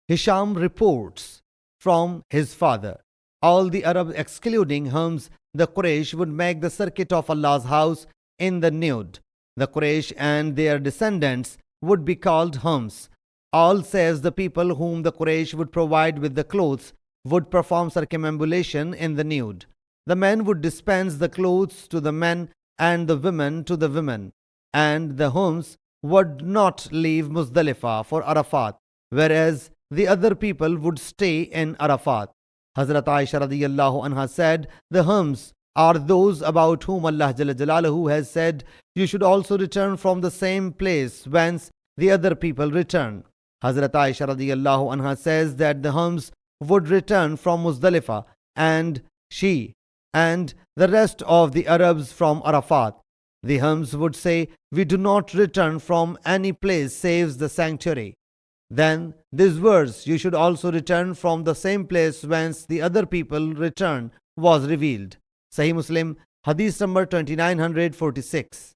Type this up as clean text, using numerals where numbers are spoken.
Hisham reports from his father. All the Arabs excluding Hums, the Quraysh, would make the circuit of Allah's house in the nude. The Quraysh and their descendants would be called Hums. All save the people whom the Quraysh would provide with the clothes would perform circumambulation in the nude. The men would dispense the clothes to the men and the women to the women, and the Hums would not leave Muzdalifah for Arafat, whereas the other people would stay in Arafat. Hazrat Aisha radiyallahu anha said, the Hums are those about whom Allah Jalla Jalaluhu has said, you should also return from the same place whence the other people return. Hazrat Aisha radiyallahu anha says that the Hums would return from Muzdalifah, and she and the rest of the Arabs from Arafat. The Hums would say, we do not return from any place save the sanctuary. Then this verse, you should also return from the same place whence the other people return, was revealed. Sahih Muslim Hadees number 2946.